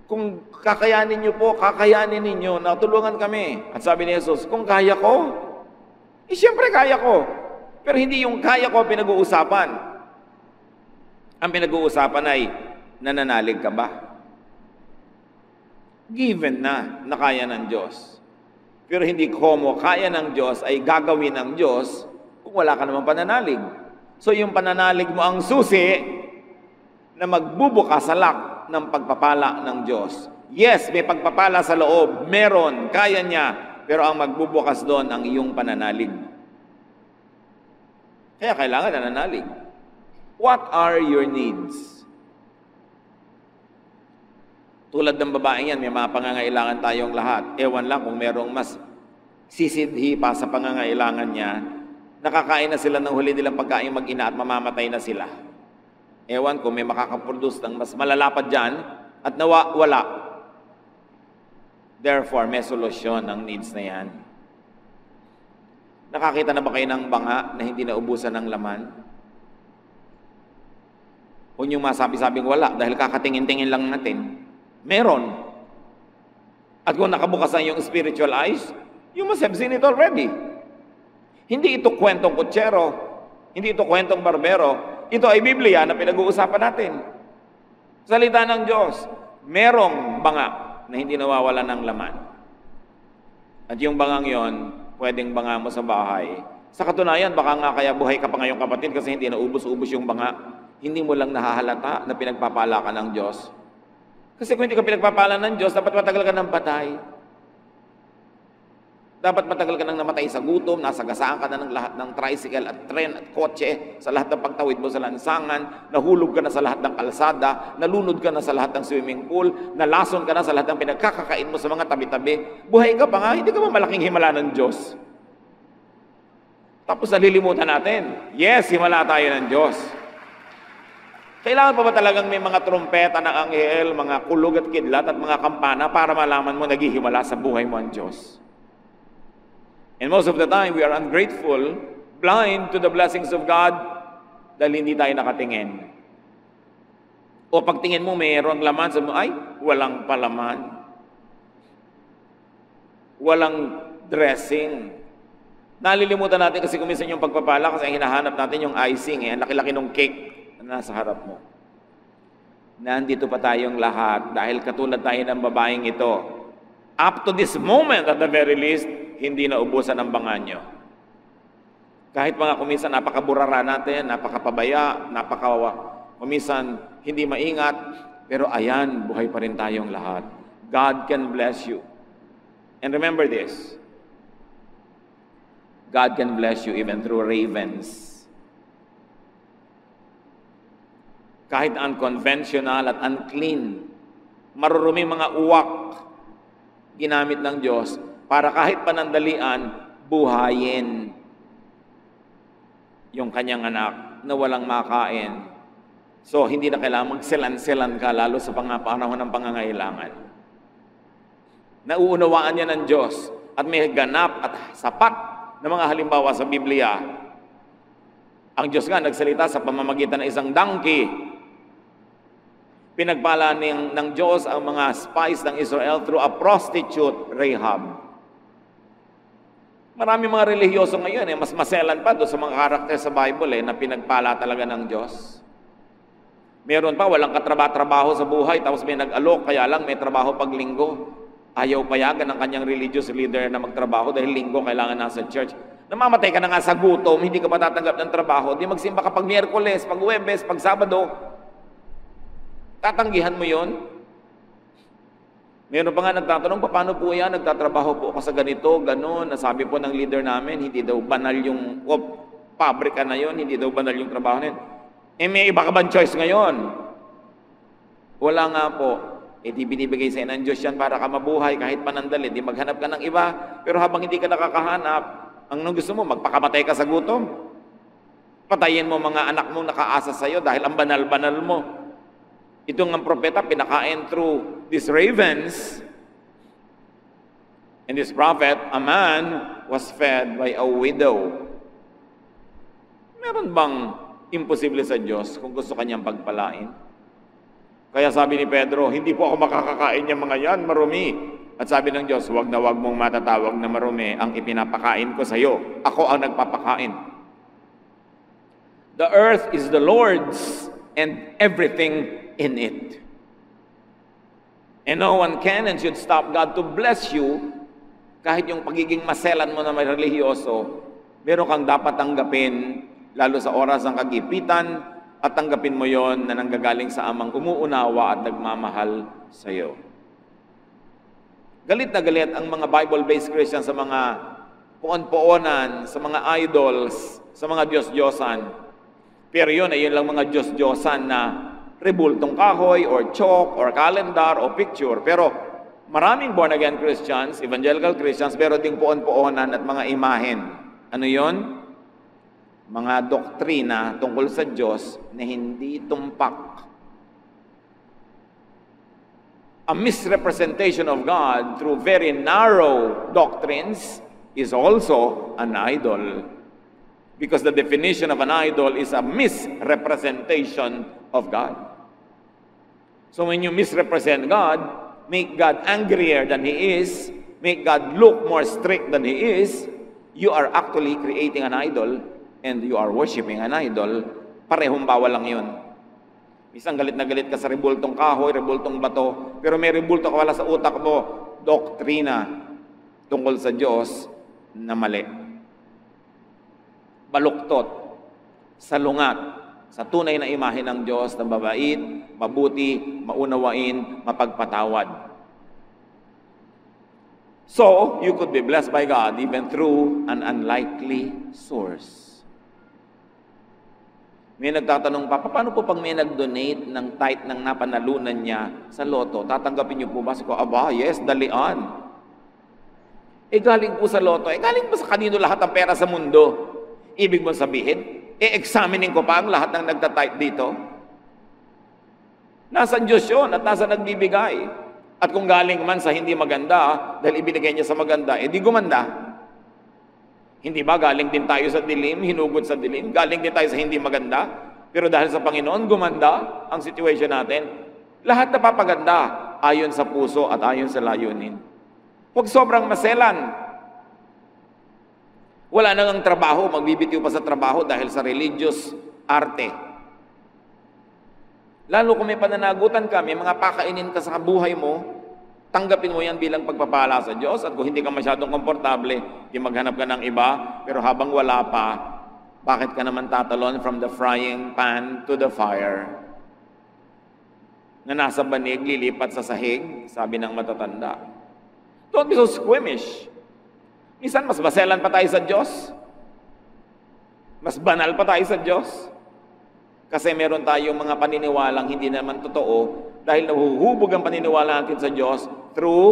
kung kakayanin niyo po, kakayanin ninyo, natulungan kami. At sabi ni Jesus, kung kaya ko, siyempre kaya ko. Pero hindi yung kaya ko pinag-uusapan. Ang pinag-uusapan ay, nananalig ka ba? Given na kaya ng Diyos. Pero hindi komo kaya ng Diyos ay gagawin ng Diyos kung wala ka namang pananalig. So yung pananalig mo ang susi na magbubukas sa lock ng pagpapala ng Diyos. Yes, may pagpapala sa loob. Meron, kaya niya. Pero ang magbubukas doon ang iyong pananalig. Kaya kailangan nananalig. What are your needs? Tulad ng babaeng yan, may mga pangangailangan tayong lahat. Ewan lang kung merong mas sisidhi pa sa pangangailangan niya, nakakain na sila ng huli nilang pagkain mag-ina at mamamatay na sila. Ewan kung may makakaproduce ng mas malalapad dyan at wala. Therefore, may solusyon ng needs na yan. Nakakita na ba kayo ng banga na hindi naubusan ng laman? Kung yung masabi-sabing wala dahil kakatingin-tingin lang natin, meron. At kung nakabukas na yung spiritual eyes, you must have seen it already. Hindi ito kwentong kutsero, hindi ito kwentong barbero, ito ay Biblia na pinag-uusapan natin. Salita ng Diyos, merong banga na hindi nawawala ng laman. At yung bangang yon, pwedeng banga mo sa bahay. Sa katunayan, baka nga kaya buhay ka pa ngayong kapatid kasi hindi naubos-ubos yung banga. Hindi mo lang nahahalata na pinagpapala ka ng Diyos. Kasi kung hindi ka pinagpapala ng Diyos, dapat matagal ka ng patay. Dapat matagal ka nang namatay sa gutom, nasagasaan ka na ng lahat ng tricycle at tren at kotse, sa lahat ng pagtawid mo sa lansangan, nahulog ka na sa lahat ng kalsada, nalunod ka na sa lahat ng swimming pool, nalason ka na sa lahat ng pinagkakakain mo sa mga tabi-tabi. Buhay ka pa nga, hindi ka ba malaking himala ng Diyos? Tapos nalilimutan natin, yes, himala tayo ng Diyos. Kailangan pa ba talagang may mga trompeta ng anghel, mga kulog at kidlat at mga kampana para malaman mo naghihimala sa buhay mo ang Diyos? And most of the time, we are ungrateful, blind to the blessings of God dahil hindi tayo nakatingin. O pagtingin mo, mayroong laman, sabi mo, ay, walang palaman. Walang dressing. Nalilimutan natin kasi kuminsan yung pagpapala kasi ang hinahanap natin yung icing, ang laki-laki ng cake na nasa harap mo. Nandito pa tayong lahat dahil katulad tayo ng babaeng ito. Up to this moment, at the very least, hindi na ubusan ang banga nyo. Kahit mga kuminsan napakaburara natin, napakapabaya, kuminsan hindi maingat, pero ayan, buhay pa rin tayong lahat. God can bless you. And remember this, God can bless you even through ravens. Kahit unconventional at unclean, maruruming mga uwak, ginamit ng Diyos para kahit panandalian, buhayin yung kanyang anak na walang makain. So, hindi na kailangan magselan-selan ka lalo sa panahon ng pangangailangan. Nauunawaan niya ng Diyos at may ganap at sapat na mga halimbawa sa Biblia. Ang Diyos nga nagsalita sa pamamagitan ng isang donkey. Pinagpala ng Diyos ang mga spies ng Israel through a prostitute, Rahab. Marami mga relihiyoso ngayon, mas maselan pa doon sa mga karakter sa Bible na pinagpala talaga ng Diyos. Meron pa, walang katrabaho sa buhay, tapos may nag-alok, kaya lang may trabaho pag linggo. Ayaw payagan ng kanyang religious leader na magtrabaho dahil linggo kailangan nasa church. Namamatay ka na nga sa gutom, hindi ka pa tatanggap ng trabaho, di magsimba ka pag Miyerkules, pag Huwebes, pag Sabado. Tatanggihan mo yon. Meron pa nga nagtatanong, paano po yan? Nagtatrabaho po ako sa ganito, ganun. Nasabi po ng leader namin, hindi daw banal yung pabrika na yon, hindi daw banal yung trabaho na yun. May iba ka bang choice ngayon? Wala nga po. Di binibigay sa'yo ng Diyos yan para ka mabuhay kahit panandali. Di maghanap ka ng iba. Pero habang hindi ka nakakahanap, ang gusto mo, magpakamatay ka sa gutom. Patayin mo mga anak mong nakaasa sa'yo dahil ang banal-banal mo. Itong ang propeta, pinakain through these ravens. And this prophet, a man, was fed by a widow. Meron bang imposible sa Diyos kung gusto kanyang pagpalain? Kaya sabi ni Pedro, hindi po ako makakakain ng mga yan, marumi. At sabi ng Diyos, wag na wag mong matatawag na marumi ang ipinapakain ko sa iyo. Ako ang nagpapakain. The earth is the Lord's and everything in it. And no one can and should stop God to bless you. Kahit yung pagiging maselan mo na may relihiyoso, meron kang dapat tanggapin, lalo sa oras ng kagipitan, at tanggapin mo yon na nanggagaling sa amang umuunawa at nagmamahal sa iyo. Galit na galit ang mga Bible-based Christians sa mga puon-puonan, sa mga idols, sa mga Diyos-Diyosan. Pero yun ay yun lang mga Diyos-Diyosan na rebultong kahoy, or chalk, or calendar, o picture. Pero maraming born-again Christians, evangelical Christians, pero ding puon-puonan at mga imahen. Ano yon? Mga doktrina tungkol sa Diyos na hindi tumpak. A misrepresentation of God through very narrow doctrines is also an idol. Because the definition of an idol is a misrepresentation of God. So when you misrepresent God, make God angrier than He is, make God look more strict than He is, you are actually creating an idol and you are worshiping an idol. Parehong bawal lang yun. Isang galit na galit ka sa rebultong kahoy, rebultong bato, pero may rebulto ka wala sa utak mo, doktrina tungkol sa Diyos na mali. Baluktot, salungat, sa tunay na imahe ng Diyos na mabait, mabuti, maunawain, mapagpatawad. So, you could be blessed by God even through an unlikely source. May nagtatanong pa, paano po pag may nag-donate ng tithe ng napanalunan niya sa loto, tatanggapin niyo po ba? Sabi ko, aba, yes, dalian. Galing po sa loto. Galing po sa kanino lahat ang pera sa mundo? Ibig mo sabihin, examining ko pa ang lahat ng nagtatithe dito? Nasa Diyos yun at nasa nagbibigay. At kung galing man sa hindi maganda, dahil ibinigay niya sa maganda, di gumanda. Hindi ba galing din tayo sa dilim, hinugod sa dilim? Galing din tayo sa hindi maganda. Pero dahil sa Panginoon, gumanda ang situation natin. Lahat napapaganda ayon sa puso at ayon sa layunin. Huwag sobrang maselan. Wala nang ang trabaho, magbibitiw pa sa trabaho dahil sa religious arte. Lalo kung may pananagutan ka, may mga pakainin ka sa buhay mo, tanggapin mo yan bilang pagpapala sa Diyos. At kung hindi ka masyadong komportable, di maghanap ka ng iba. Pero habang wala pa, bakit ka naman tatalon from the frying pan to the fire? Na nasa banig, lilipat sa sahig, sabi ng matatanda. Don't be so squeamish. Minsan, mas baselan pa tayo sa Diyos. Mas banal pa tayo sa Diyos. Kasi meron tayong mga paniniwalang hindi naman totoo dahil nahuhubog ang paniniwala natin sa Diyos through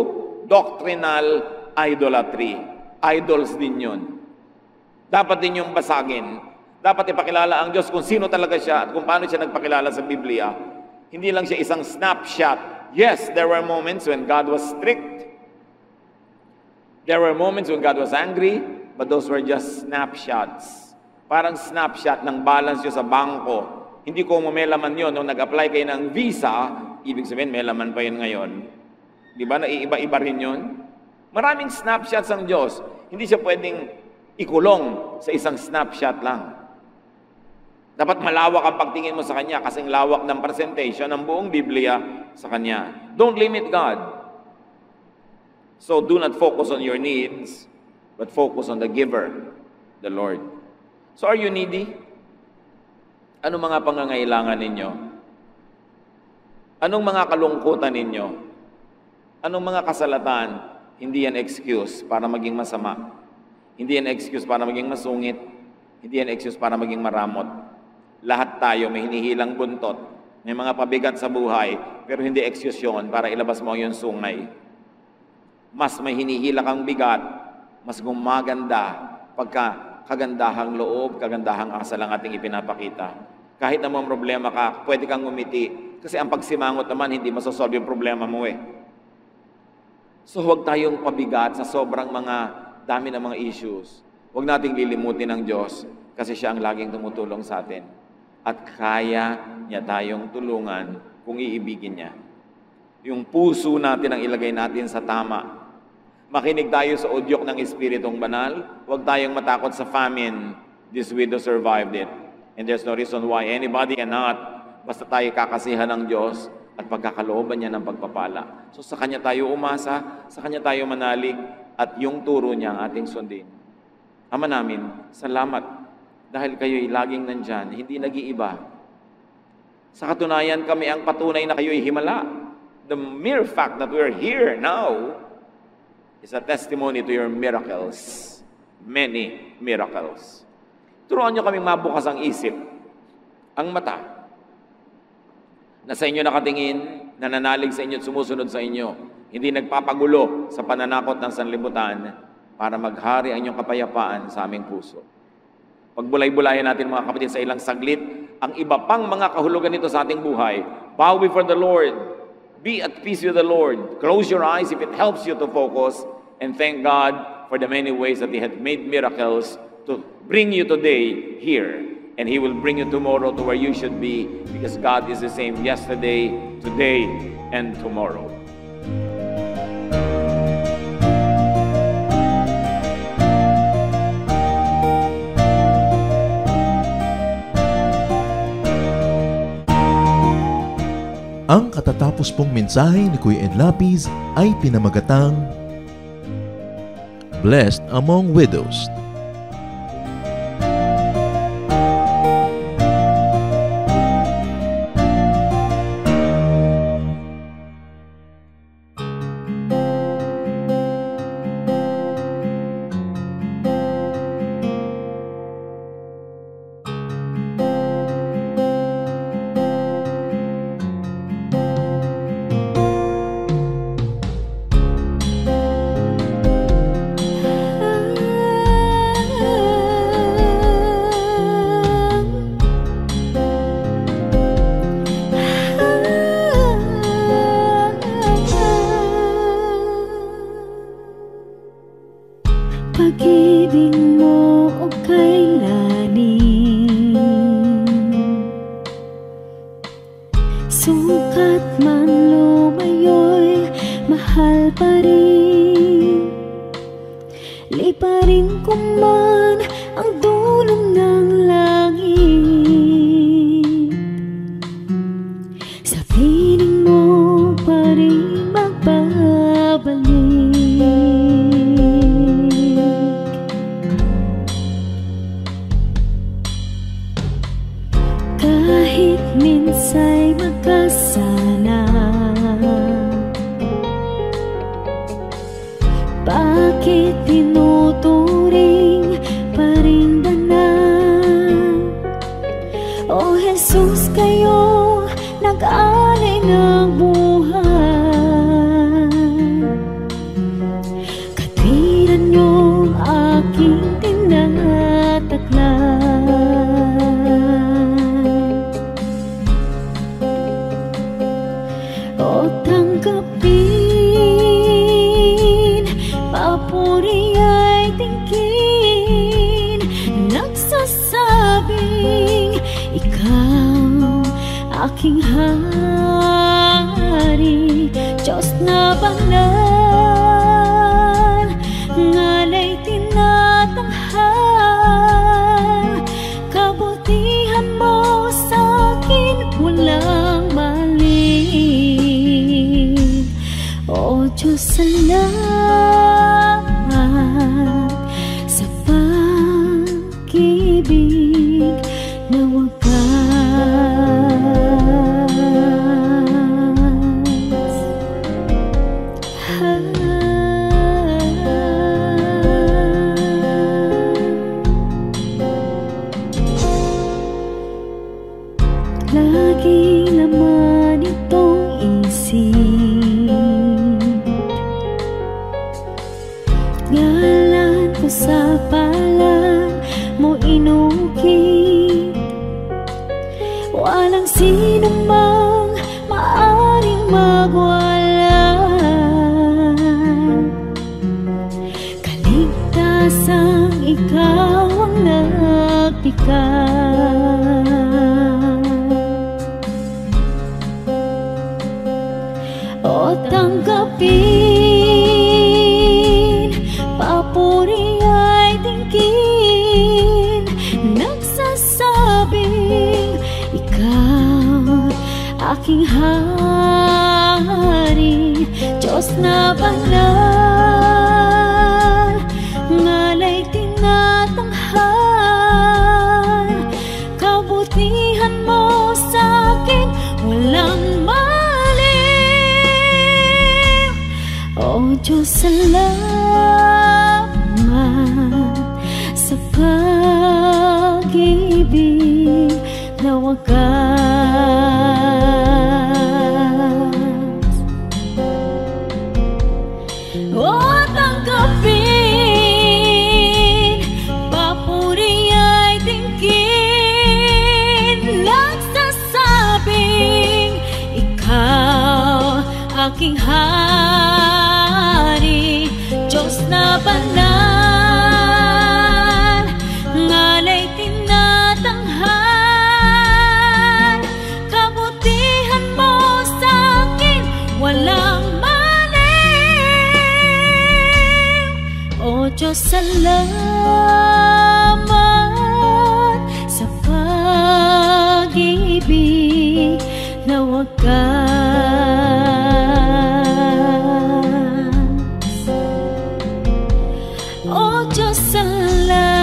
doctrinal idolatry. Idols din yun. Dapat din yung basagin. Dapat ipakilala ang Diyos kung sino talaga siya at kung paano siya nagpakilala sa Biblia. Hindi lang siya isang snapshot. Yes, there were moments when God was strict. There were moments when God was angry, but those were just snapshots. Parang snapshot ng balance nyo sa bangko. Hindi ko may laman yun. Nung nag-apply kayo ng visa, ibig sabihin may laman pa yun ngayon. Di ba? Naiiba-iba rin yun. Maraming snapshots ang Diyos. Hindi siya pwedeng ikulong sa isang snapshot lang. Dapat malawak ang pagtingin mo sa Kanya kasing lawak ng presentation ng buong Biblia sa Kanya. Don't limit God. So do not focus on your needs, but focus on the giver, the Lord. So are you needy? Anong mga pangangailangan ninyo? Anong mga kalungkutan ninyo? Anong mga kasalatan? Hindi yan excuse para maging masama. Hindi yan excuse para maging masungit. Hindi yan excuse para maging maramot. Lahat tayo may hinihilang buntot. May mga pabigat sa buhay, pero hindi excuse yun para ilabas mo yung sungay. Mas may hinihila kang bigat, mas gumaganda pagka kagandahang loob, kagandahang asal ang ating ipinapakita. Kahit na may problema ka, pwede kang ngumiti. Kasi ang pagsimangot naman, hindi masosolve yung problema mo eh. So huwag tayong pabigat sa sobrang dami ng mga issues. Huwag nating lilimutin ng Diyos kasi siya ang laging tumutulong sa atin. At kaya niya tayong tulungan kung iibigin niya. Yung puso natin ang ilagay natin sa tama. Makinig tayo sa udyok ng Espiritong Banal. Huwag tayong matakot sa famine. This widow survived it. And there's no reason why anybody cannot. Basta tayo kakasihan ng Diyos at pagkakalooban niya ng pagpapala. So sa Kanya tayo umasa, sa Kanya tayo manalig, at yung turo niya ang ating sundin. Ama namin, salamat dahil kayo'y laging nandyan, hindi nag-iiba. Sa katunayan, kami ang patunay na kayo'y himala. The mere fact that we're here now is a testimony to your miracles. Many miracles. Turuan niyo kaming mabukas ang isip, ang mata, na sa inyo nakatingin, nananalig sa inyo at sumusunod sa inyo, hindi nagpapagulo sa pananakot ng sanlibutan para maghari ang inyong kapayapaan sa aming puso. Pagbulay-bulayan natin mga kapatid sa ilang saglit, ang iba pang mga kahulugan nito sa ating buhay. Bow before the Lord. Be at peace with the Lord. Close your eyes if it helps you to focus, and thank God for the many ways that He had made miracles to bring you today here. And He will bring you tomorrow to where you should be, because God is the same yesterday, today, and tomorrow. Ang katatapos pong mensahe ni Kuya Ed Lapiz ay pinamagatang Blessed Among Widows. Pag-ibig mo o kailanin, sukat man lumayo'y mahal pa rin. Liparin ko man ang dulong ng langit, sa piling mo pa rin magbabalik. Kahit minsa'y magkasala, bakit tinuturing pa rin danan? O Jesus, kayo nag-alay ng buhay. Katwiran niyong aking tinataglay. O tanggapin, papuri ay tingkin, nagsasabing ikaw aking hari, Diyos na banal, ngalay tinatanghal, kabutihan mo sa'kin walang mali. O Diyos, salamat sa pag-ibig na wagas. Lagi naman itong isip, ngalan ko sa palad mo inukit. Walang sino mang maaring magwala, kaligtasang ikaw ang nagpikas. O tanggapin, papuri ay tingin, nagsasabing ikaw aking hari, Diyos na banal, ngalay tinatanghal. Kabutihan mo sa'kin walang mali. O Diyos, salamat sa pag-ibig na wagas. O tanggapin, papuri ay tingin, nagsasabing ikaw aking hari, Diyos na banal, ngalay tinatanghal. Kabutihan mo sa'kin walang mali. O Diyos, salamat sa pag-ibig na wagas. O Diyos, salamat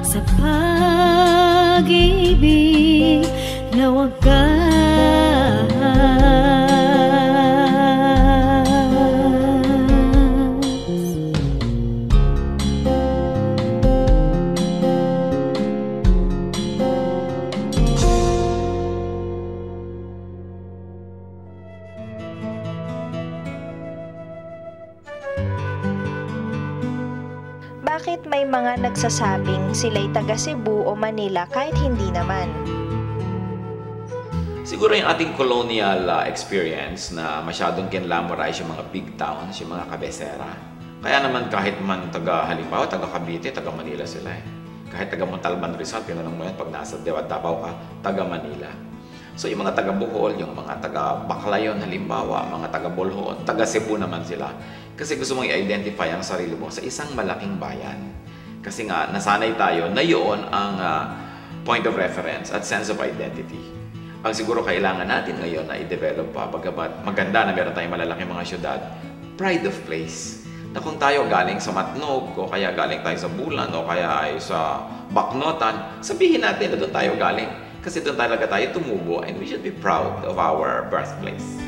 sa pag-ibig na wagas. Bakit may mga nagsasabing sila'y taga Cebu o Manila kahit hindi naman? Siguro yung ating colonial experience na masyadong kinlamorize yung mga big towns, yung mga kabesera. Kaya naman kahit man halimbawa taga Cavite, taga Manila sila eh. Kahit taga Montalban, Rizal, tinanong mo yan pag nasa Davao ka, taga Manila. So yung mga taga Bohol, yung mga taga Baclayon halimbawa, mga taga Bolhon, taga Cebu naman sila. Kasi gusto mong i-identify ang sarili mo sa isang malaking bayan. Kasi nga, nasanay tayo na yun ang point of reference at sense of identity. Ang siguro kailangan natin ngayon na i-develop pa, bagamat maganda na meron tayong malalaking mga syudad, pride of place. Na kung tayo galing sa Matnog, o kaya galing tayo sa Bulan, o kaya ay sa Baknotan, sabihin natin na doon tayo galing. Kasi doon talaga tayo tumubo and we should be proud of our birthplace.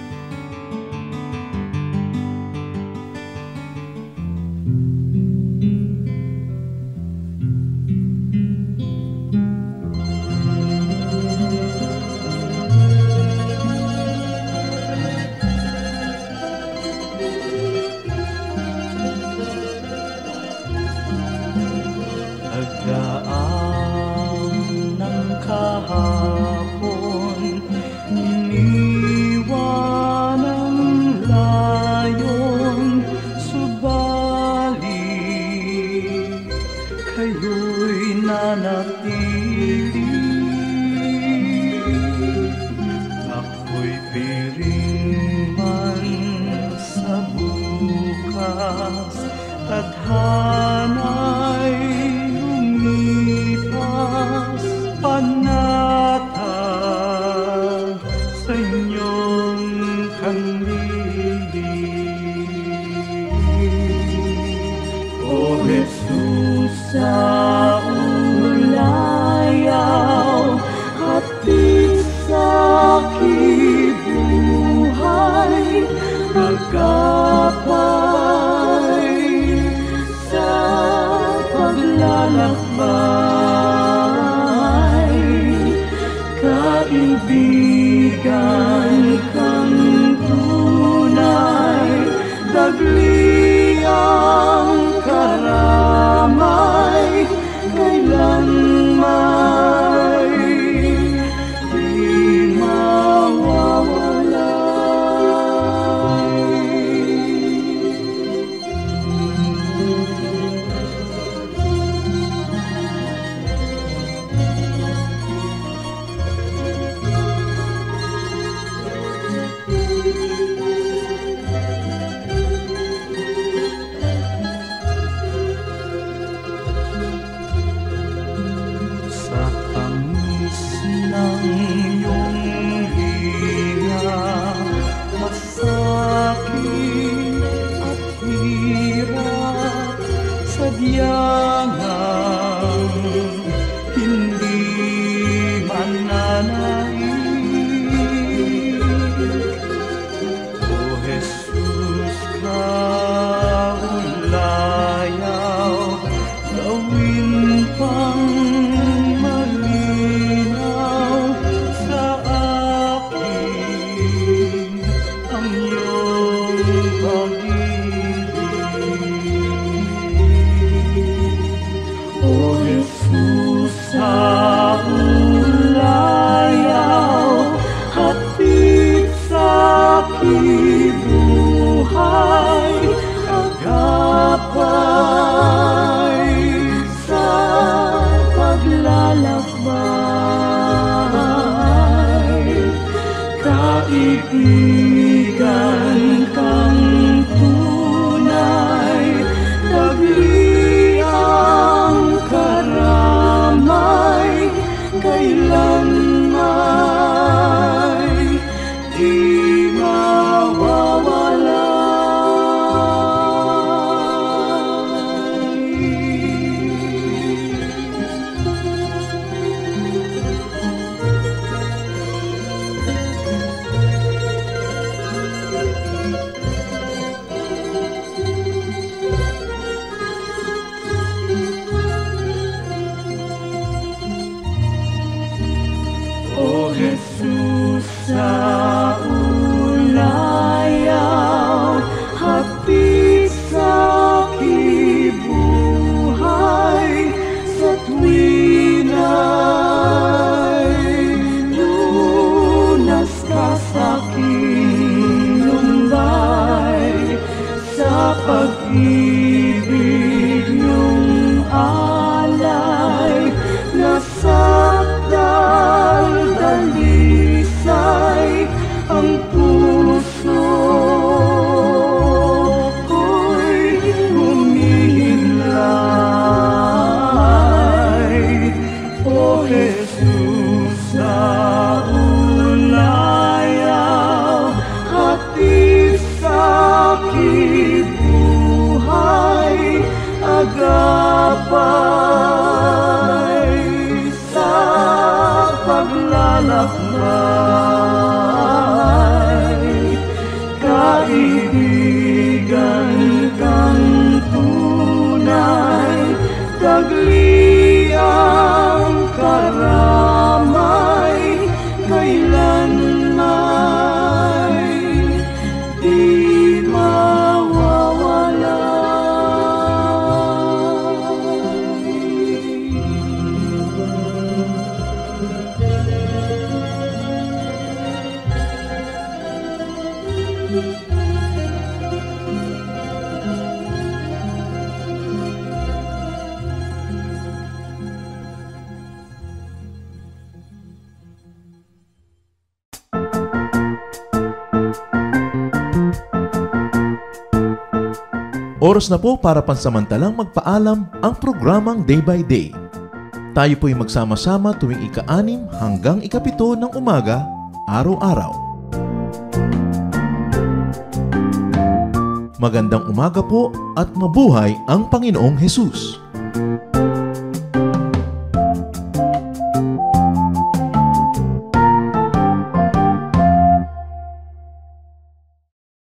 Nagdaan ng kahapon, iniwan ang layon, subalit kayo'y nanatili. Ako'y piring man sa bukas, tadhana'y lumipas, panatag sa inyong kanlili. O Jesus, sa ulayaw, hatid sa aking buhay, tagliang karamay, kailanman di sa tamis ng iyong hiya, masakit at hirap, sadyang hindi mananaig. O Jesus, kaulayaw, gawin pang malinaw sa akin ang iyong pag-ibig. O Jesus, sa ulayaw, hatid sa aking buhay, agapay sa paglalakbay. Kaibigan kang tunay, tagliang karamay, kailanman di O Jesus, sa ulayaw, hatid sa aking buhay, sa tuwin ay lunas ka sa aking lumbay, sa pag-ibig niyong alay, nasakdal dalisay ang puso ko'y humihimlay. O Jesus, sa ulayaw, hatid sa aking buhay, agapay sa paglalakbay. Kaibigan kang tunay, tagliang karamay, kailanman di mawawala. Oras na po para pansamantalang magpaalam ang programang Day by Day. Tayo po'y magsama-sama tuwing ika-6 hanggang ika-7 ng umaga, araw-araw. Magandang umaga po at mabuhay ang Panginoong Hesus!